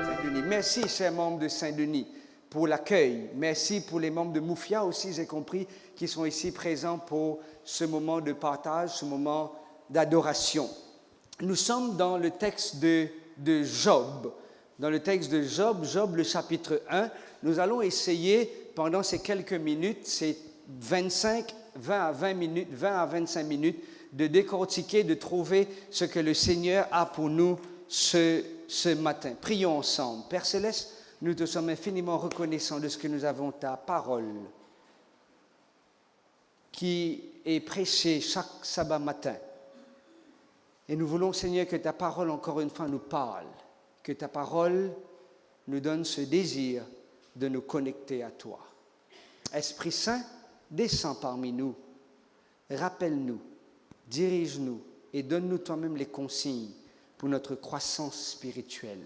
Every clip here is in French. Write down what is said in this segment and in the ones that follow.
Saint-Denis. Merci, chers membres de Saint-Denis, pour l'accueil. Merci pour les membres de Moufia aussi, j'ai compris, qui sont ici présents pour ce moment de partage, ce moment d'adoration. Nous sommes dans le texte de Job. Dans le texte de Job, le chapitre 1, nous allons essayer pendant ces quelques minutes, ces 20 à 25 minutes, de décortiquer, de trouver ce que le Seigneur a pour nous ce matin. Prions ensemble. Père Céleste, nous te sommes infiniment reconnaissants de ce que nous avons ta parole qui est prêchée chaque sabbat matin. Et nous voulons, Seigneur, que ta parole, encore une fois, nous parle, que ta parole nous donne ce désir de nous connecter à toi. Esprit Saint, descends parmi nous, rappelle-nous, dirige-nous et donne-nous toi-même les consignes pour notre croissance spirituelle.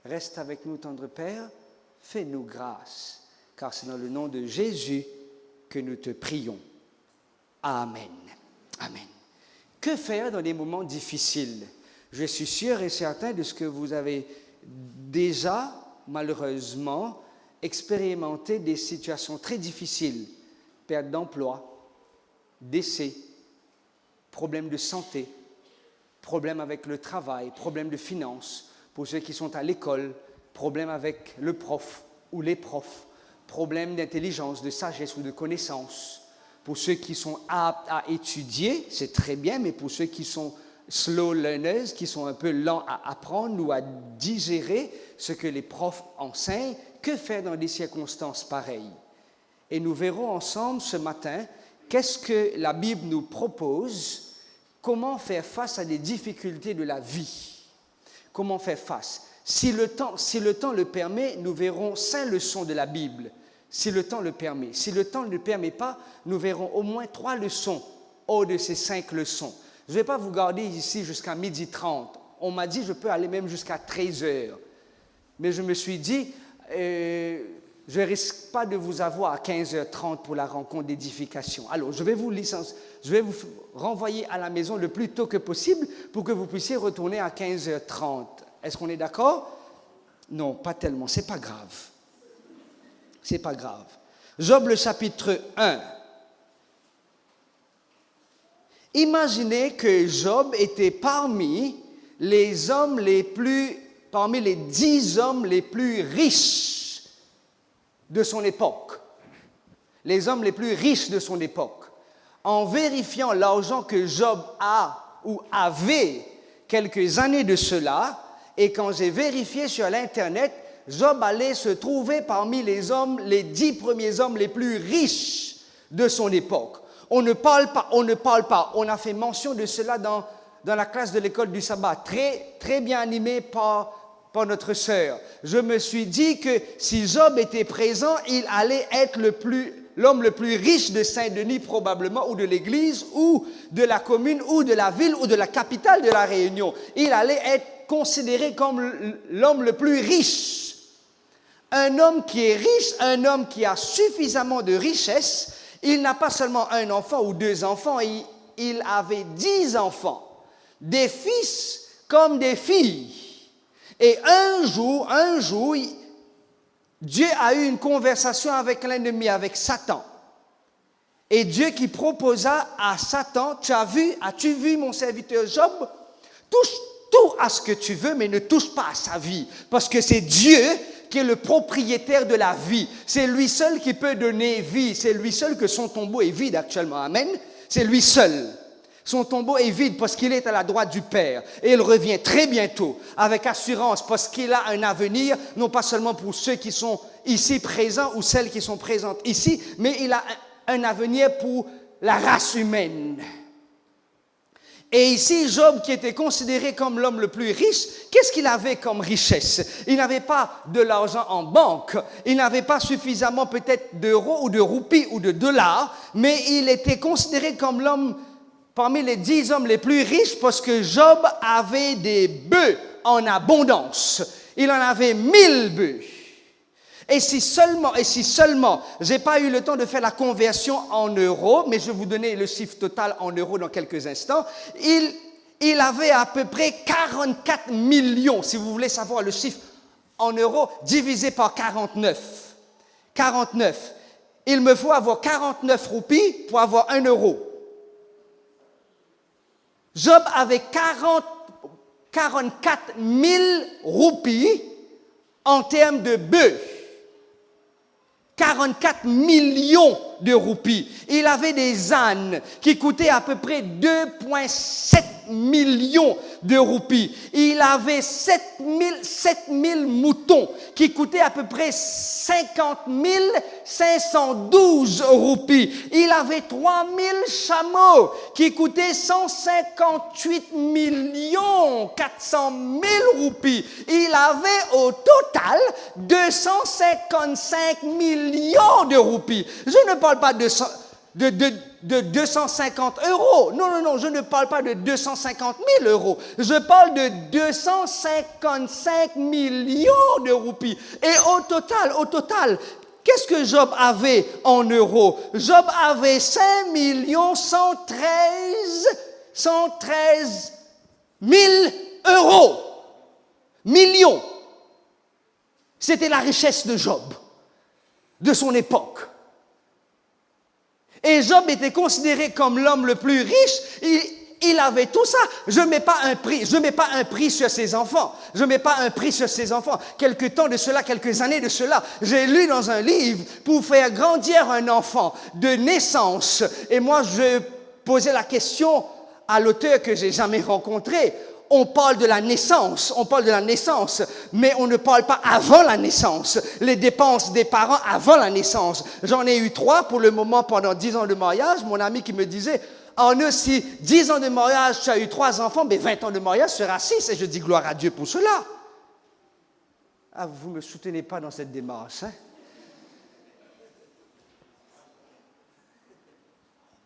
Reste avec nous, tendre Père, fais-nous grâce, car c'est dans le nom de Jésus que nous te prions. Amen. Amen. Que faire dans des moments difficiles? Je suis sûr et certain de ce que vous avez déjà, malheureusement, expérimenté des situations très difficiles. Perte d'emploi, décès, problèmes de santé, problèmes avec le travail, problèmes de finances, pour ceux qui sont à l'école, problèmes avec le prof ou les profs, problèmes d'intelligence, de sagesse ou de connaissance. Pour ceux qui sont aptes à étudier, c'est très bien, mais pour ceux qui sont slow learners, qui sont un peu lents à apprendre ou à digérer ce que les profs enseignent, que faire dans des circonstances pareilles? Et nous verrons ensemble ce matin qu'est-ce que la Bible nous propose, comment faire face à des difficultés de la vie. Comment faire face? Si le temps le permet, nous verrons 5 leçons de la Bible. Si le temps le permet. Si le temps ne le permet pas, nous verrons au moins 3 leçons hors de ces 5 leçons. Je ne vais pas vous garder ici jusqu'à 12h30. On m'a dit que je peux aller même jusqu'à 13h. Mais je me suis dit, je ne risque pas de vous avoir à 15h30 pour la rencontre d'édification. Alors, je vais vous renvoyer à la maison le plus tôt que possible pour que vous puissiez retourner à 15h30. Est-ce qu'on est d'accord? Non, pas tellement. Ce n'est pas grave. C'est pas grave. Job, le chapitre 1. Imaginez que Job était parmi les 10 hommes les plus riches de son époque. Les hommes les plus riches de son époque. En vérifiant l'argent que Job a ou avait quelques années de cela, et quand j'ai vérifié sur l'Internet, Job allait se trouver parmi les 10 premiers hommes les plus riches de son époque. On ne parle pas. On a fait mention de cela dans la classe de l'école du sabbat, très, très bien animée par notre sœur. Je me suis dit que si Job était présent, il allait être l'homme le plus riche de Saint-Denis probablement, ou de l'église, ou de la commune, ou de la ville, ou de la capitale de la Réunion. Il allait être considéré comme l'homme le plus riche. Un homme qui est riche, un homme qui a suffisamment de richesse, il n'a pas seulement un enfant ou 2 enfants, il avait 10 enfants, des fils comme des filles. Et un jour, Dieu a eu une conversation avec l'ennemi, avec Satan. Et Dieu qui proposa à Satan, as-tu vu mon serviteur Job? Touche tout à ce que tu veux, mais ne touche pas à sa vie, parce que c'est Dieu qui est le propriétaire de la vie. C'est lui seul qui peut donner vie. C'est lui seul que son tombeau est vide actuellement. Amen. C'est lui seul. Son tombeau est vide parce qu'il est à la droite du Père. Et il revient très bientôt avec assurance parce qu'il a un avenir, non pas seulement pour ceux qui sont ici présents ou celles qui sont présentes ici, mais il a un avenir pour la race humaine. Et ici, Job, qui était considéré comme l'homme le plus riche, qu'est-ce qu'il avait comme richesse? Il n'avait pas de l'argent en banque, il n'avait pas suffisamment peut-être d'euros ou de roupies ou de dollars, mais il était considéré comme l'homme parmi les 10 hommes les plus riches parce que Job avait des bœufs en abondance. Il en avait 1000 bœufs. Et si seulement, j'ai pas eu le temps de faire la conversion en euros, mais je vais vous donner le chiffre total en euros dans quelques instants, il avait à peu près 44 millions, si vous voulez savoir le chiffre en euros, divisé par 49. 49. Il me faut avoir 49 roupies pour avoir 1 euro. Job avait 44 000 roupies en termes de bœufs. 44 millions de roupies. Il avait des ânes qui coûtaient à peu près 2,7 millions de roupies. Il avait 7 000 moutons qui coûtaient à peu près 50 512 roupies. Il avait 3 000 chameaux qui coûtaient 158 400 000 roupies. Il avait au total 255 millions de roupies. Je ne parle pas de 250 euros. Non, je ne parle pas de 250 000 euros. Je parle de 255 millions de roupies. Et au total, qu'est-ce que Job avait en euros? Job avait 5 113 000 euros. Millions. C'était la richesse de Job, de son époque. Et Job était considéré comme l'homme le plus riche. Il avait tout ça. Je ne mets pas un prix sur ses enfants. Quelques années de cela, j'ai lu dans un livre pour faire grandir un enfant de naissance. Et moi, je posais la question à l'auteur que j'ai jamais rencontré. On parle de la naissance, mais on ne parle pas avant la naissance. Les dépenses des parents avant la naissance. J'en ai eu 3 pour le moment pendant 10 ans de mariage. Mon ami qui me disait, en eux, si 10 ans de mariage, tu as eu 3 enfants, mais 20 ans de mariage sera 6. Et je dis gloire à Dieu pour cela. Ah, vous ne me soutenez pas dans cette démarche, hein?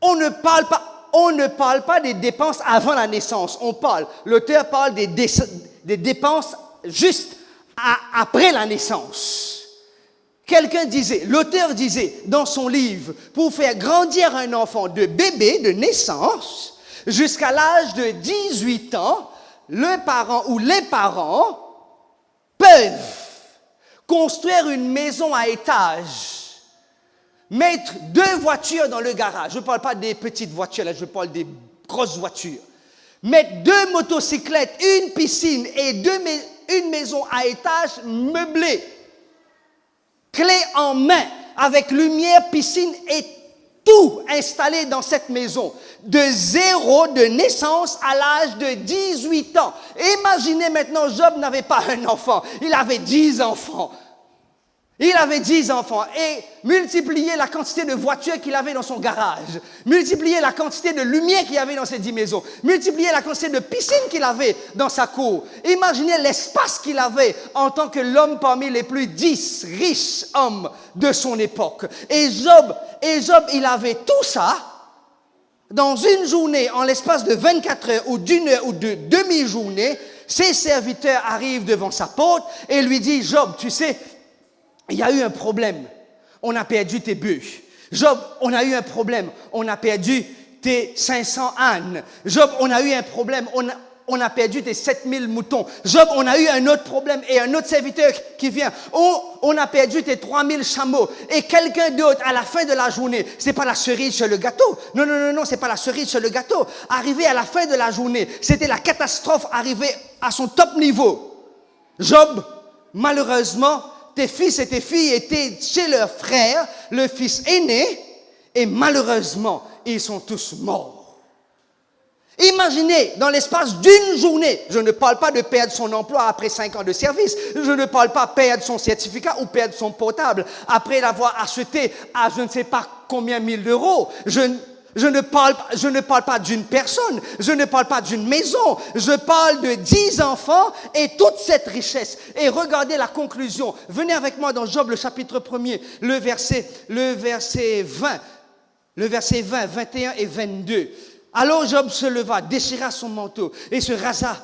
On ne parle pas des dépenses avant la naissance. L'auteur parle des dépenses juste après la naissance. L'auteur disait dans son livre, pour faire grandir un enfant de bébé, de naissance, jusqu'à l'âge de 18 ans, le parent ou les parents peuvent construire une maison à étage, mettre 2 voitures dans le garage. Je ne parle pas des petites voitures, là, je parle des grosses voitures. Mettre 2 motocyclettes, une piscine et une maison à étage meublée. Clé en main, avec lumière, piscine et tout installé dans cette maison. De 0 de naissance à l'âge de 18 ans. Imaginez maintenant, Job n'avait pas un enfant, il avait 10 enfants. Et multipliez la quantité de voitures qu'il avait dans son garage. Multipliez la quantité de lumière qu'il y avait dans ces 10 maisons. Multipliez la quantité de piscines qu'il avait dans sa cour. Imaginez l'espace qu'il avait en tant que l'homme parmi les plus 10 riches hommes de son époque. Et Job, il avait tout ça dans une journée, en l'espace de 24 heures ou d'une heure ou de demi-journée. Ses serviteurs arrivent devant sa porte et lui disent, Job, tu sais, il y a eu un problème. On a perdu tes bœufs. Job, on a eu un problème. On a perdu tes 500 ânes. Job, on a eu un problème. On a perdu tes 7000 moutons. Job, on a eu un autre problème et un autre serviteur qui vient. On a perdu tes 3000 chameaux. Et quelqu'un d'autre, à la fin de la journée, c'est pas la cerise sur le gâteau. Non, c'est pas la cerise sur le gâteau. Arrivé à la fin de la journée, c'était la catastrophe arrivée à son top niveau. Job, malheureusement, tes fils et tes filles étaient chez leur frère, le fils aîné, et malheureusement, ils sont tous morts. Imaginez, dans l'espace d'une journée, je ne parle pas de perdre son emploi après 5 ans de service, je ne parle pas de perdre son certificat ou perdre son portable après l'avoir acheté à je ne sais pas combien mille d'euros. Je ne parle pas d'une personne, je ne parle pas d'une maison, je parle de 10 enfants et toute cette richesse. Et regardez la conclusion. Venez avec moi dans Job, le chapitre 1er, le verset 20, 21 et 22. Alors Job se leva, déchira son manteau et se rasa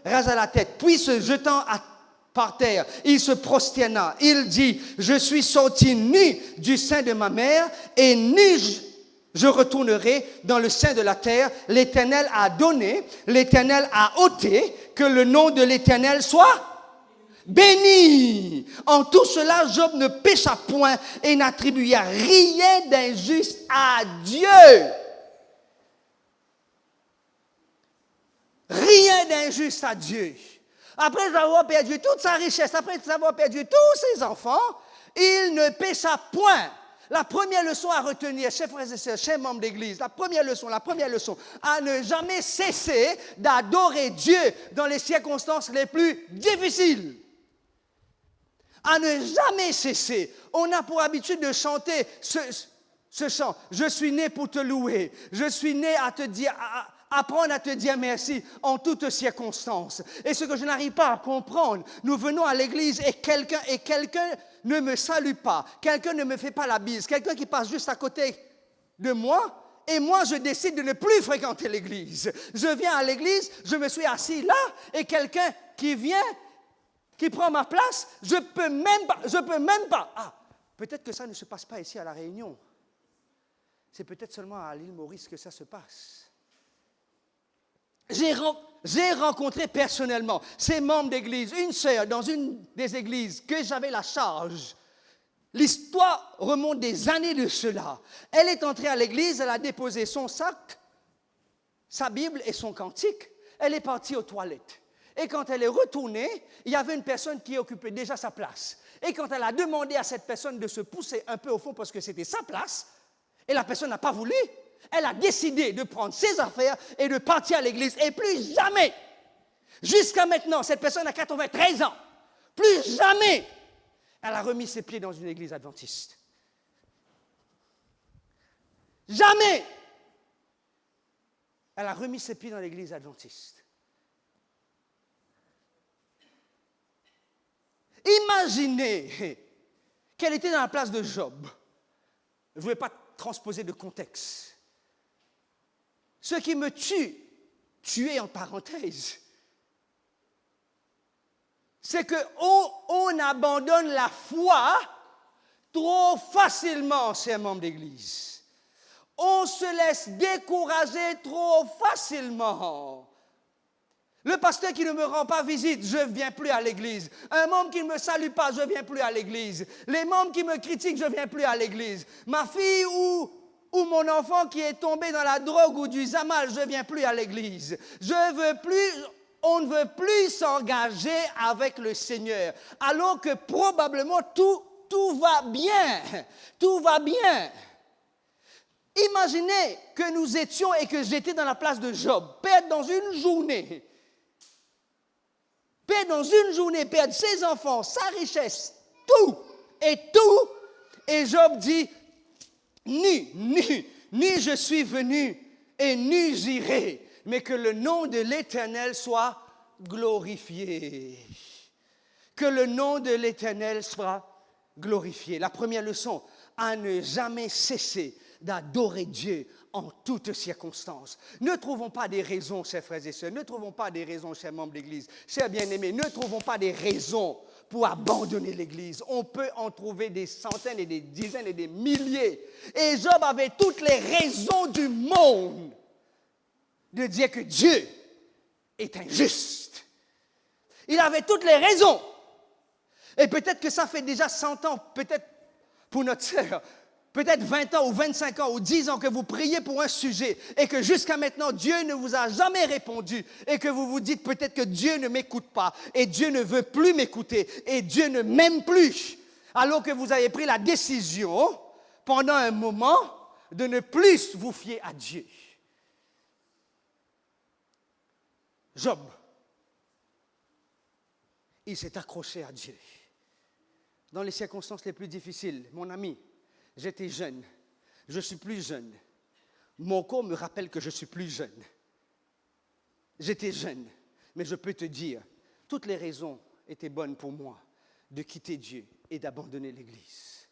la tête, puis se jetant par terre. Il se prosterna. Il dit, je suis sorti nu du sein de ma mère et nu je retournerai dans le sein de la terre. L'Éternel a donné, l'Éternel a ôté, que le nom de l'Éternel soit béni. En tout cela, Job ne pécha point et n'attribua rien d'injuste à Dieu. Rien d'injuste à Dieu. Après avoir perdu toute sa richesse, après avoir perdu tous ses enfants, il ne pécha point. La première leçon à retenir, chers frères et sœurs, chers membres d'église, la première leçon, à ne jamais cesser d'adorer Dieu dans les circonstances les plus difficiles. À ne jamais cesser. On a pour habitude de chanter ce chant. Je suis né pour te louer. Je suis né à te dire, apprendre à te dire merci en toutes circonstances. Et ce que je n'arrive pas à comprendre, nous venons à l'église et quelqu'un ne me salue pas, quelqu'un ne me fait pas la bise, quelqu'un qui passe juste à côté de moi, et moi je décide de ne plus fréquenter l'église. Je viens à l'église, je me suis assis là, et quelqu'un qui vient, qui prend ma place, je peux même pas. Ah, peut-être que ça ne se passe pas ici à La Réunion. C'est peut-être seulement à l'île Maurice que ça se passe. J'ai rencontré personnellement ces membres d'église, une sœur dans une des églises que j'avais la charge. L'histoire remonte des années de cela. Elle est entrée à l'église, elle a déposé son sac, sa Bible et son cantique. Elle est partie aux toilettes. Et quand elle est retournée, il y avait une personne qui occupait déjà sa place. Et quand elle a demandé à cette personne de se pousser un peu au fond parce que c'était sa place, et la personne n'a pas voulu, elle a décidé de prendre ses affaires et de partir à l'église. Et plus jamais, jusqu'à maintenant, cette personne a 93 ans, plus jamais, elle a remis ses pieds dans une église adventiste. Jamais, elle a remis ses pieds dans l'église adventiste. Imaginez qu'elle était dans la place de Job. Je ne voulais pas transposer de contexte. Ce qui me tuer en parenthèse, c'est qu'on abandonne la foi trop facilement, chers membres d'Église. On se laisse décourager trop facilement. Le pasteur qui ne me rend pas visite, je ne viens plus à l'église. Un membre qui ne me salue pas, je ne viens plus à l'église. Les membres qui me critiquent, je ne viens plus à l'église. Ma fille ou mon enfant qui est tombé dans la drogue ou du zamal, je ne viens plus à l'église. On ne veut plus s'engager avec le Seigneur. Alors que probablement tout va bien. Tout va bien. Imaginez que nous étions et que j'étais dans la place de Job. Perdre dans une journée. Perdre ses enfants, sa richesse, tout. Et Job dit, ni je suis venu et ni j'irai, mais que le nom de l'Éternel soit glorifié. Que le nom de l'Éternel soit glorifié. La première leçon, à ne jamais cesser d'adorer Dieu en toutes circonstances. Ne trouvons pas des raisons, chers frères et sœurs, ne trouvons pas des raisons, chers membres d'Église, chers bien-aimés, ne trouvons pas des raisons pour abandonner l'Église. On peut en trouver des centaines et des dizaines et des milliers. Et Job avait toutes les raisons du monde de dire que Dieu est injuste. Il avait toutes les raisons. Et peut-être que ça fait déjà 100 ans, peut-être pour notre sœur, peut-être 20 ans ou 25 ans ou 10 ans que vous priez pour un sujet et que jusqu'à maintenant, Dieu ne vous a jamais répondu et que vous vous dites peut-être que Dieu ne m'écoute pas et Dieu ne veut plus m'écouter et Dieu ne m'aime plus. Alors que vous avez pris la décision pendant un moment de ne plus vous fier à Dieu. Job, il s'est accroché à Dieu. Dans les circonstances les plus difficiles, mon ami, j'étais jeune, je suis plus jeune. Mon corps me rappelle que je suis plus jeune. J'étais jeune, mais je peux te dire, toutes les raisons étaient bonnes pour moi de quitter Dieu et d'abandonner l'Église.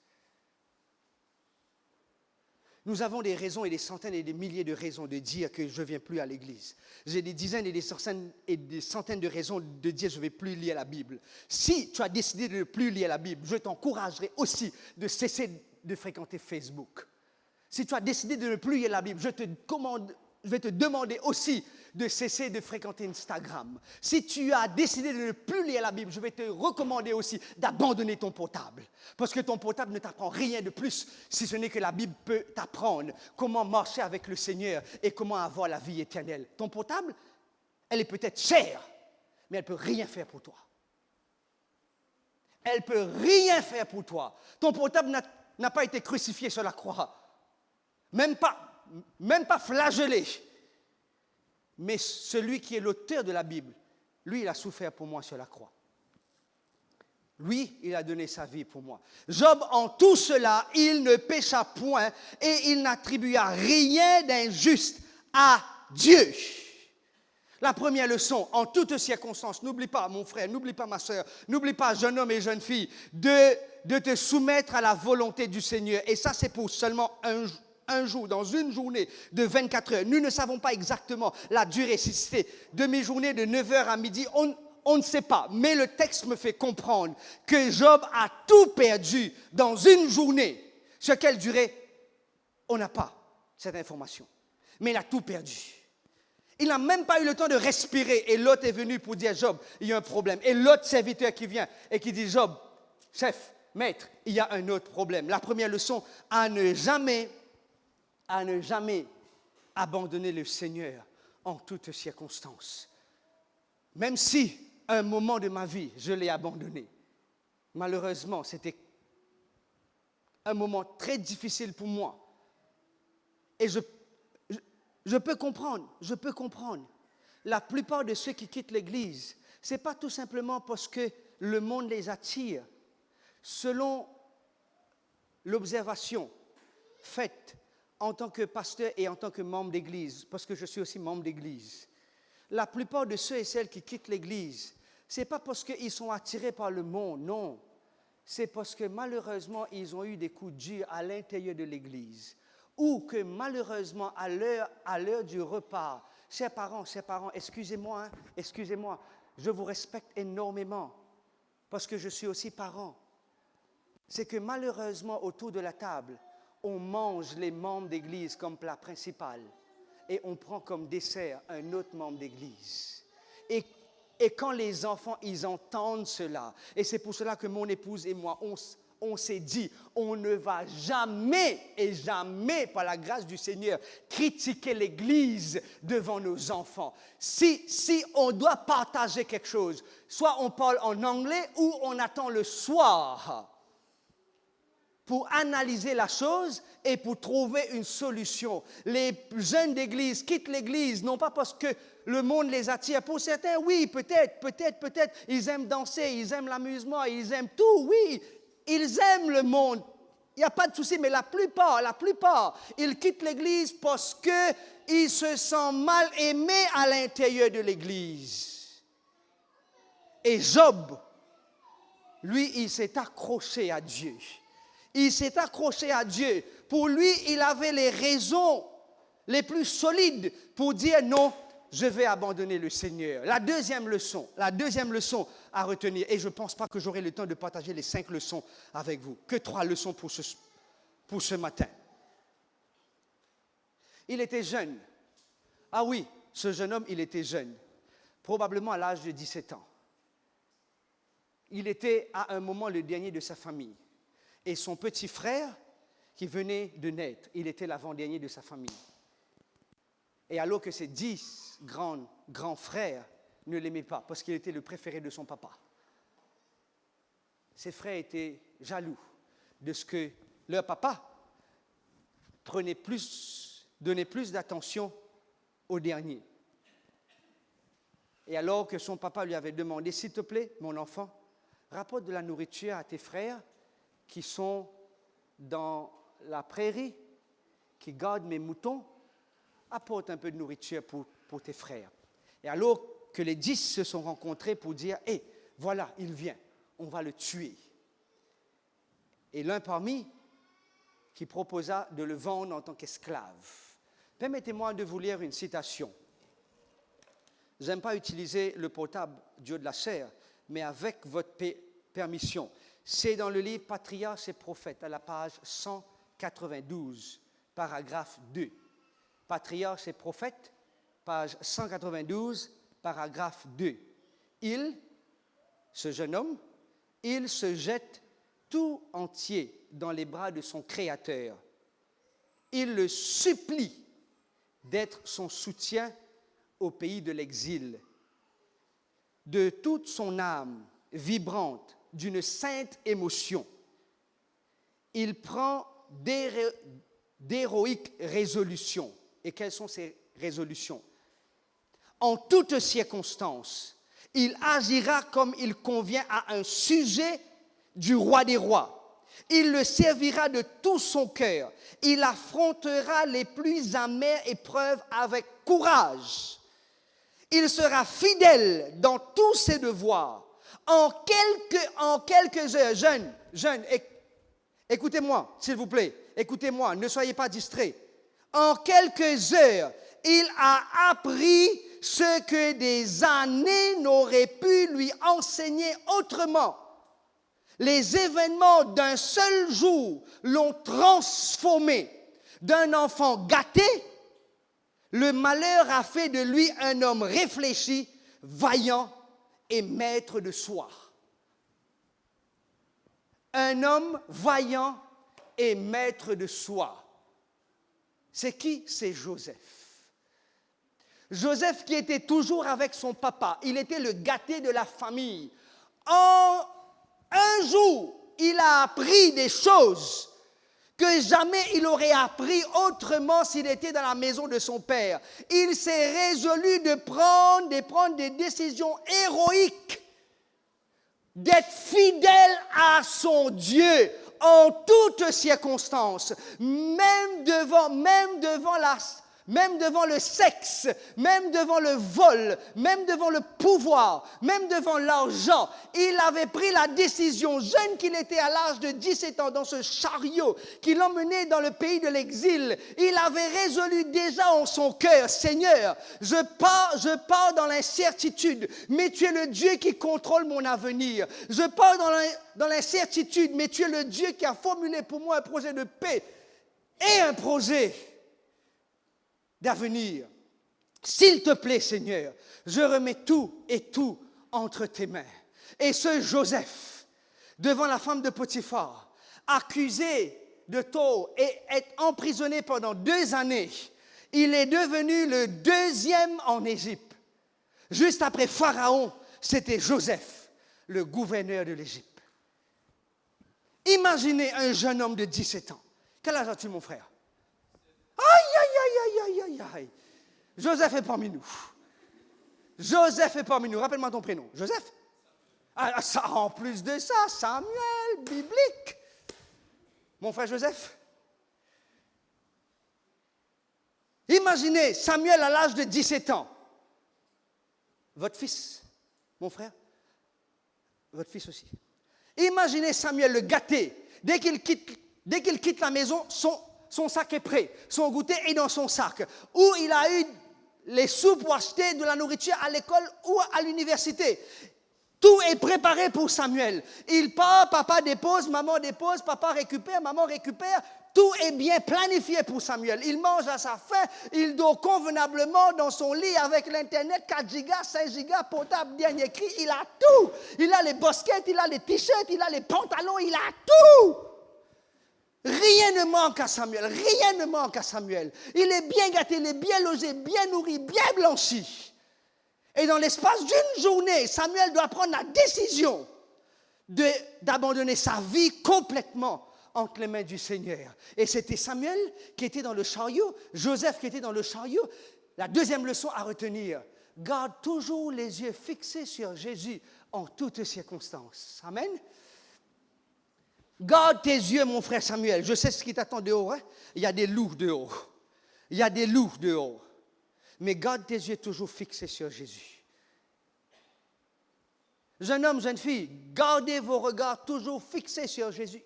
Nous avons des raisons et des centaines et des milliers de raisons de dire que je ne viens plus à l'église. J'ai des dizaines et des centaines de raisons de dire je ne vais plus lire la Bible. Si tu as décidé de ne plus lire la Bible, je t'encouragerai aussi de cesser de fréquenter Facebook. Si tu as décidé de ne plus lire la Bible, je vais te demander aussi de cesser de fréquenter Instagram. Si tu as décidé de ne plus lire la Bible, je vais te recommander aussi d'abandonner ton portable. Parce que ton portable ne t'apprend rien de plus, si ce n'est que la Bible peut t'apprendre comment marcher avec le Seigneur et comment avoir la vie éternelle. Ton portable, elle est peut-être chère, mais elle ne peut rien faire pour toi. Elle ne peut rien faire pour toi. Ton portable n'a pas été crucifié sur la croix. Même pas flagellé. Mais celui qui est l'auteur de la Bible, lui, il a souffert pour moi sur la croix. Lui, il a donné sa vie pour moi. Job, en tout cela, il ne pécha point et il n'attribua rien d'injuste à Dieu. La première leçon, en toutes circonstances, n'oublie pas, mon frère, n'oublie pas, ma soeur, n'oublie pas, jeune homme et jeune fille, de te soumettre à la volonté du Seigneur. Et ça, c'est pour seulement un jour, dans une journée de 24 heures. Nous ne savons pas exactement la durée, si c'est demi-journée de 9 heures à midi, on ne sait pas. Mais le texte me fait comprendre que Job a tout perdu dans une journée. Sur quelle durée? On n'a pas cette information. Mais il a tout perdu. Il n'a même pas eu le temps de respirer. Et Lot est venu pour dire, Job, il y a un problème. Et l'autre serviteur qui vient et qui dit, Job, chef, maître, il y a un autre problème. La première leçon, à ne jamais abandonner le Seigneur en toutes circonstances. Même si, un moment de ma vie, je l'ai abandonné. Malheureusement, c'était un moment très difficile pour moi. Et je peux comprendre. La plupart de ceux qui quittent l'Église, ce n'est pas tout simplement parce que le monde les attire. Selon l'observation faite en tant que pasteur et en tant que membre d'Église, parce que je suis aussi membre d'Église, la plupart de ceux et celles qui quittent l'Église, ce n'est pas parce qu'ils sont attirés par le monde, non. C'est parce que malheureusement, ils ont eu des coups durs à l'intérieur de l'Église. Ou que malheureusement, à l'heure du repas, chers parents, excusez-moi, je vous respecte énormément, parce que je suis aussi parent. C'est que malheureusement, autour de la table, on mange les membres d'église comme plat principal et on prend comme dessert un autre membre d'église. Et quand les enfants, ils entendent cela, et c'est pour cela que mon épouse et moi, on s'est dit, on ne va jamais et jamais, par la grâce du Seigneur, critiquer l'Église devant nos enfants. Si on doit partager quelque chose, soit on parle en anglais ou on attend le soir pour analyser la chose et pour trouver une solution. Les jeunes d'église quittent l'église, non pas parce que le monde les attire. Pour certains, oui, peut-être, ils aiment danser, ils aiment l'amusement, ils aiment tout, oui, ils aiment le monde. Il n'y a pas de souci, mais la plupart, ils quittent l'église parce qu'ils se sentent mal aimés à l'intérieur de l'église. Et Job, lui, il s'est accroché à Dieu. Il s'est accroché à Dieu. Pour lui, il avait les raisons les plus solides pour dire non, je vais abandonner le Seigneur. La deuxième leçon à retenir, et je ne pense pas que j'aurai le temps de partager les 5 leçons avec vous, que 3 leçons pour ce matin. Il était jeune. Ah oui, ce jeune homme, il était jeune, probablement à l'âge de 17 ans. Il était à un moment le dernier de sa famille. Et son petit frère, qui venait de naître, il était l'avant-dernier de sa famille. Et alors que ses 10 grands frères ne l'aimaient pas, parce qu'il était le préféré de son papa. Ses frères étaient jaloux de ce que leur papa donnait plus d'attention au dernier. Et alors que son papa lui avait demandé, s'il te plaît, mon enfant, rapporte de la nourriture à tes frères qui sont dans la prairie, qui gardent mes moutons, apporte un peu de nourriture pour tes frères. Et alors que les 10 se sont rencontrés pour dire, hé, voilà, il vient, on va le tuer. Et l'un parmi qui proposa de le vendre en tant qu'esclave. Permettez-moi de vous lire une citation. Je n'aime pas utiliser le portable Dieu de la chair, mais avec votre permission. C'est dans le livre Patriarches et prophètes, à la page 192, paragraphe 2. Patriarches et prophètes, page 192, paragraphe 2. Ce jeune homme, il se jette tout entier dans les bras de son Créateur. Il le supplie d'être son soutien au pays de l'exil. De toute son âme vibrante d'une sainte émotion, il prend d'héroïques résolutions. Et quelles sont ces résolutions? En toutes circonstances, il agira comme il convient à un sujet du roi des rois. Il le servira de tout son cœur. Il affrontera les plus amères épreuves avec courage. Il sera fidèle dans tous ses devoirs. En quelques heures, jeunes, écoutez-moi, s'il vous plaît, écoutez-moi, ne soyez pas distraits. En quelques heures, il a appris ce que des années n'auraient pu lui enseigner autrement. Les événements d'un seul jour l'ont transformé d'un enfant gâté. Le malheur a fait de lui un homme réfléchi, vaillant et maître de soi. Un homme vaillant et maître de soi. C'est qui? C'est Joseph. Joseph qui était toujours avec son papa. Il était le gâté de la famille. En un jour, il a appris des choses que jamais il aurait appris autrement s'il était dans la maison de son père. Il s'est résolu de prendre des décisions héroïques, d'être fidèle à son Dieu en toutes circonstances, même devant le sexe, même devant le vol, même devant le pouvoir, même devant l'argent. Il avait pris la décision, jeune qu'il était à l'âge de 17 ans, dans ce chariot qui l'emmenait dans le pays de l'exil. Il avait résolu déjà en son cœur, Seigneur, je pars dans l'incertitude, mais tu es le Dieu qui contrôle mon avenir. Je pars dans l'incertitude, mais tu es le Dieu qui a formulé pour moi un projet de paix et un projet d'avenir. S'il te plaît, Seigneur, je remets tout et tout entre tes mains. Et ce Joseph, devant la femme de Potiphar, accusé de tort et être emprisonné pendant 2 années, il est devenu le 2e en Égypte. Juste après Pharaon, c'était Joseph, le gouverneur de l'Égypte. Imaginez un jeune homme de 17 ans. Quel âge as-tu, mon frère? Aïe. Joseph est parmi nous. Joseph est parmi nous. Rappelle-moi ton prénom. Joseph? Ça, en plus de ça, Samuel, biblique. Mon frère Joseph? Imaginez Samuel à l'âge de 17 ans. Votre fils, mon frère? Votre fils aussi. Imaginez Samuel le gâté. Dès qu'il quitte la maison, son sac est prêt, son goûter est dans son sac, où il a eu les sous pour acheter de la nourriture à l'école ou à l'université. Tout est préparé pour Samuel. Il part, papa dépose, maman dépose, papa récupère, maman récupère. Tout est bien planifié pour Samuel. Il mange à sa faim, il dort convenablement dans son lit avec l'Internet, 4 gigas, 5 gigas, portable, dernier cri. Il a tout. Il a les baskets, il a les t-shirts, il a les pantalons, il a tout. Rien ne manque à Samuel, rien ne manque à Samuel. Il est bien gâté, il est bien logé, bien nourri, bien blanchi. Et dans l'espace d'une journée, Samuel doit prendre la décision d'abandonner sa vie complètement entre les mains du Seigneur. Et c'était Samuel qui était dans le chariot, Joseph qui était dans le chariot. La deuxième leçon à retenir, garde toujours les yeux fixés sur Jésus en toutes circonstances. Amen. Garde tes yeux, mon frère Samuel. Je sais ce qui t'attend dehors. Hein? Il y a des loups dehors. Il y a des loups dehors. Mais garde tes yeux toujours fixés sur Jésus. Jeune homme, jeune fille, gardez vos regards toujours fixés sur Jésus.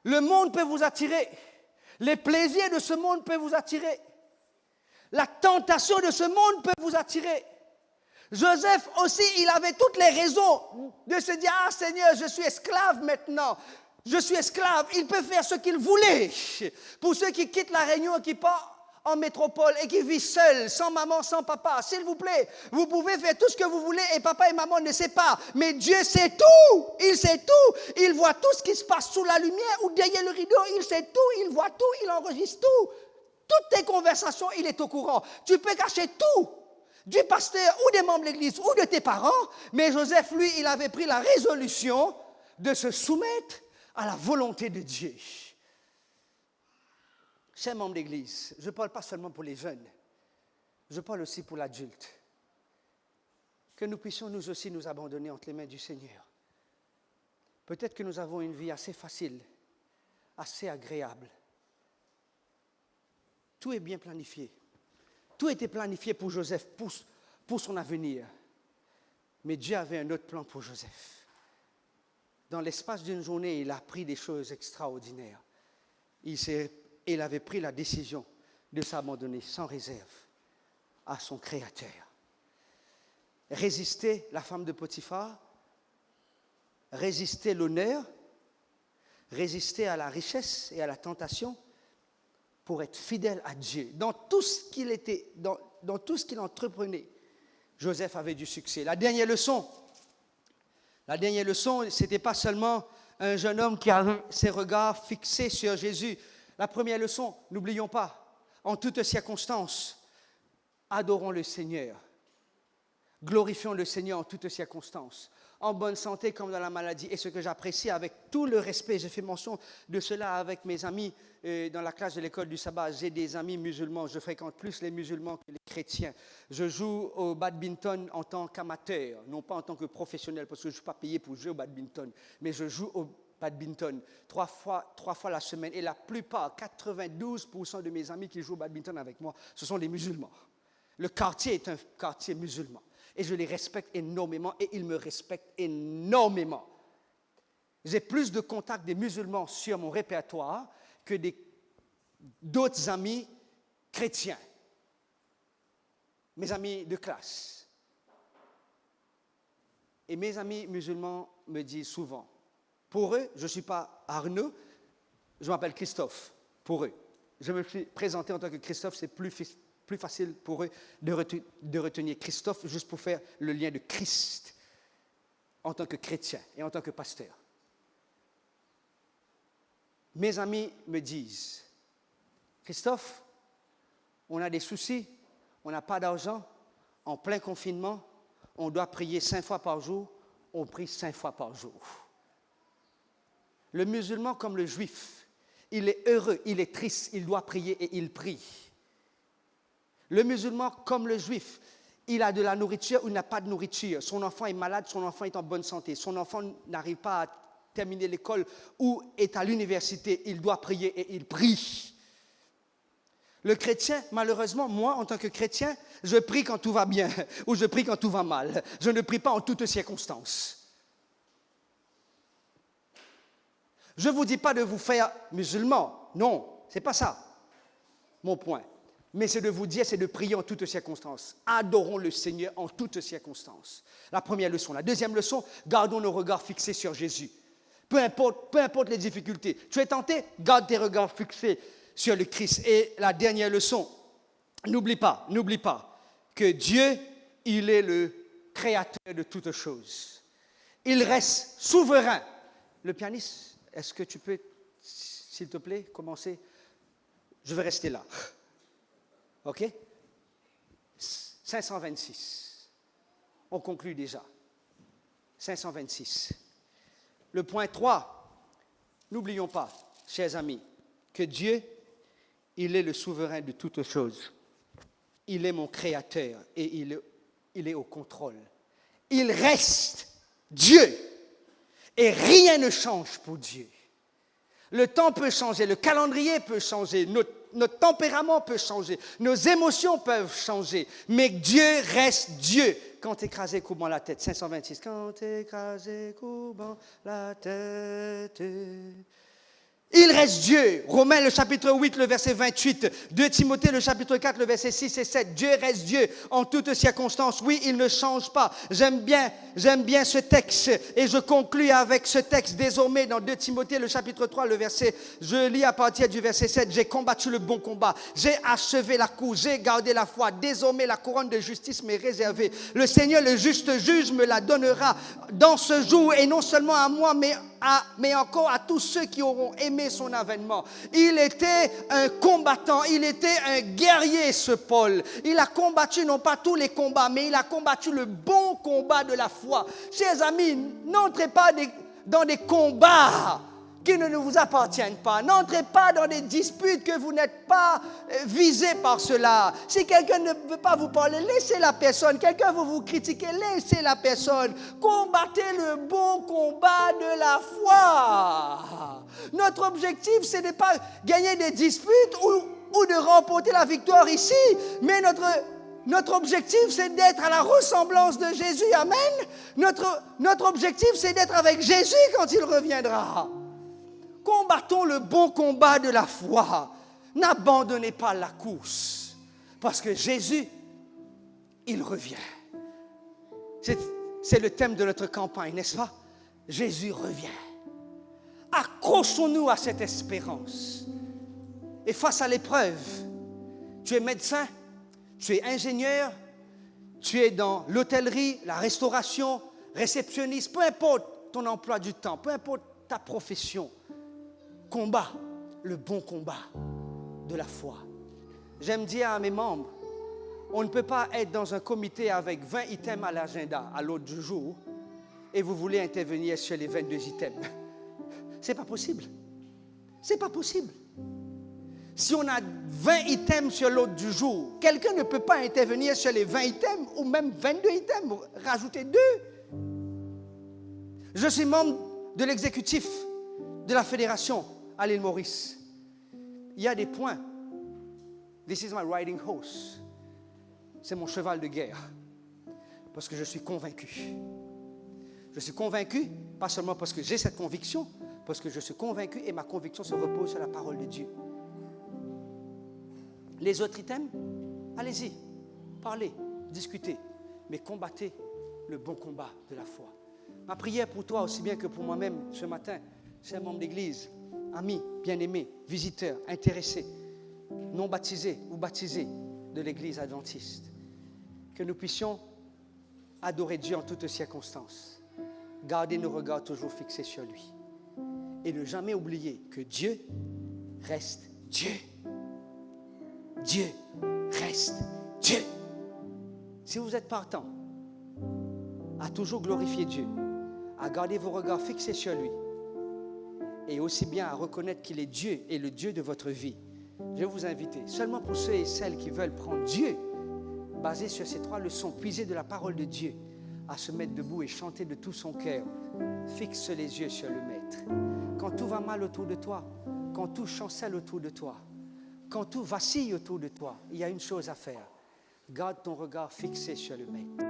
Le monde peut vous attirer. Les plaisirs de ce monde peuvent vous attirer. La tentation de ce monde peut vous attirer. Joseph aussi, il avait toutes les raisons de se dire, ah Seigneur, je suis esclave maintenant. Je suis esclave. Il peut faire ce qu'il voulait. Pour ceux qui quittent la Réunion et qui partent en métropole et qui vivent seuls, sans maman, sans papa, s'il vous plaît, vous pouvez faire tout ce que vous voulez et papa et maman ne savent pas. Mais Dieu sait tout. Il sait tout. Il voit tout ce qui se passe sous la lumière ou derrière le rideau. Il sait tout. Il voit tout. Il enregistre tout. Toutes tes conversations, il est au courant. Tu peux cacher tout du pasteur ou des membres de l'église ou de tes parents, mais Joseph, lui, il avait pris la résolution de se soumettre à la volonté de Dieu. Chers membres d'église, je ne parle pas seulement pour les jeunes, je parle aussi pour l'adulte. Que nous puissions nous aussi nous abandonner entre les mains du Seigneur. Peut-être que nous avons une vie assez facile, assez agréable. Tout est bien planifié. Tout était planifié pour Joseph, pour son avenir. Mais Dieu avait un autre plan pour Joseph. Dans l'espace d'une journée, il a appris des choses extraordinaires. Il avait pris la décision de s'abandonner sans réserve à son Créateur. Résister la femme de Potiphar, résister l'honneur, résister à la richesse et à la tentation, pour être fidèle à Dieu. Dans tout ce qu'il était, dans tout ce qu'il entreprenait, Joseph avait du succès. La dernière leçon, ce n'était pas seulement un jeune homme qui avait ses regards fixés sur Jésus. La première leçon, n'oublions pas, en toutes circonstances, adorons le Seigneur. Glorifions le Seigneur en toutes circonstances, en bonne santé comme dans la maladie. Et ce que j'apprécie avec tout le respect, j'ai fait mention de cela avec mes amis dans la classe de l'école du sabbat. J'ai des amis musulmans, je fréquente plus les musulmans que les chrétiens. Je joue au badminton en tant qu'amateur, non pas en tant que professionnel, parce que je ne suis pas payé pour jouer au badminton, mais je joue au badminton trois fois la semaine. Et la plupart, 92% de mes amis qui jouent au badminton avec moi, ce sont des musulmans. Le quartier est un quartier musulman. Et je les respecte énormément et ils me respectent énormément. J'ai plus de contacts des musulmans sur mon répertoire que d'autres amis chrétiens, mes amis de classe. Et mes amis musulmans me disent souvent, pour eux, je ne suis pas Arnaud, je m'appelle Christophe, pour eux. Je me suis présenté en tant que Christophe, c'est plus facile pour eux de retenir Christophe juste pour faire le lien de Christ en tant que chrétien et en tant que pasteur. Mes amis me disent, Christophe, on a des soucis, on n'a pas d'argent, en plein confinement, on doit prier 5 fois par jour, on prie 5 fois par jour. Le musulman comme le juif, il est heureux, il est triste, il doit prier et il prie. Le musulman, comme le juif, il a de la nourriture ou il n'a pas de nourriture. Son enfant est malade, son enfant est en bonne santé. Son enfant n'arrive pas à terminer l'école ou est à l'université. Il doit prier et il prie. Le chrétien, malheureusement, moi, en tant que chrétien, je prie quand tout va bien ou je prie quand tout va mal. Je ne prie pas en toutes circonstances. Je ne vous dis pas de vous faire musulman. Non, ce n'est pas ça mon point. Mais c'est de vous dire, c'est de prier en toutes circonstances. Adorons le Seigneur en toutes circonstances. La première leçon. La deuxième leçon, gardons nos regards fixés sur Jésus. Peu importe les difficultés. Tu es tenté, garde tes regards fixés sur le Christ. Et la dernière leçon, n'oublie pas que Dieu, il est le créateur de toutes choses. Il reste souverain. Le pianiste, est-ce que tu peux, s'il te plaît, commencer? Je vais rester là. OK? 526. On conclut déjà. 526. Le point 3. N'oublions pas, chers amis, que Dieu, il est le souverain de toutes choses. Il est mon créateur et il est au contrôle. Il reste Dieu. Et rien ne change pour Dieu. Le temps peut changer, le calendrier peut changer, notre tempérament peut changer, nos émotions peuvent changer, mais Dieu reste Dieu. Quand écrasé, courbant la tête, 526. Quand écrasé, courbant la tête. Il reste Dieu. Romains le chapitre 8, le verset 28. 2 Timothée le chapitre 4, le verset 6 et 7. Dieu reste Dieu en toutes circonstances. Oui, il ne change pas. J'aime bien ce texte et je conclus avec ce texte désormais dans 2 Timothée le chapitre 3, le verset, je lis à partir du verset 7. J'ai combattu le bon combat. J'ai achevé la course. J'ai gardé la foi. Désormais, la couronne de justice m'est réservée. Le Seigneur, le juste juge, me la donnera dans ce jour et non seulement à moi, mais encore à tous ceux qui auront aimé son avènement. Il était un combattant, il était un guerrier, ce Paul. Il a combattu non pas tous les combats, mais il a combattu le bon combat de la foi. Chers amis, n'entrez pas dans des combats qui ne vous appartiennent pas. N'entrez pas dans des disputes que vous n'êtes pas visés par cela. Si quelqu'un ne veut pas vous parler, laissez la personne. Quelqu'un veut vous critiquer, laissez la personne. Combattez le bon combat de la foi. Notre objectif, ce n'est pas gagner des disputes ou de remporter la victoire ici, mais notre objectif, c'est d'être à la ressemblance de Jésus. Amen. Notre objectif, c'est d'être avec Jésus quand il reviendra. Combattons le bon combat de la foi. N'abandonnez pas la course. Parce que Jésus, il revient. C'est le thème de notre campagne, n'est-ce pas? Jésus revient. Accrochons-nous à cette espérance. Et face à l'épreuve, tu es médecin, tu es ingénieur, tu es dans l'hôtellerie, la restauration, réceptionniste, peu importe ton emploi du temps, peu importe ta profession. Combat, le bon combat de la foi. J'aime dire à mes membres, on ne peut pas être dans un comité avec 20 items à l'agenda à l'ordre du jour et vous voulez intervenir sur les 22 items. C'est pas possible. C'est pas possible. Si on a 20 items sur l'ordre du jour, quelqu'un ne peut pas intervenir sur les 20 items ou même 22 items, rajouter 2. Je suis membre de l'exécutif de la fédération à l'île Maurice. Il y a des points. This is my riding horse. C'est mon cheval de guerre. Parce que je suis convaincu. Je suis convaincu, pas seulement parce que j'ai cette conviction, parce que je suis convaincu et ma conviction se repose sur la parole de Dieu. Les autres items, allez-y, parlez, discutez, mais combattez le bon combat de la foi. Ma prière pour toi, aussi bien que pour moi-même ce matin, c'est un membre d'église, ami, bien-aimé, visiteur, intéressé, non baptisé ou baptisé de l'église adventiste. Que nous puissions adorer Dieu en toutes circonstances, garder nos regards toujours fixés sur lui et ne jamais oublier que Dieu reste Dieu. Dieu reste Dieu. Si vous êtes partant à toujours glorifier Dieu, à garder vos regards fixés sur lui, et aussi bien à reconnaître qu'il est Dieu et le Dieu de votre vie, je vais vous inviter, seulement pour ceux et celles qui veulent prendre Dieu, basé sur ces 3 leçons, puisées de la parole de Dieu, à se mettre debout et chanter de tout son cœur. Fixe les yeux sur le Maître. Quand tout va mal autour de toi, quand tout chancelle autour de toi, quand tout vacille autour de toi, il y a une chose à faire. Garde ton regard fixé sur le Maître.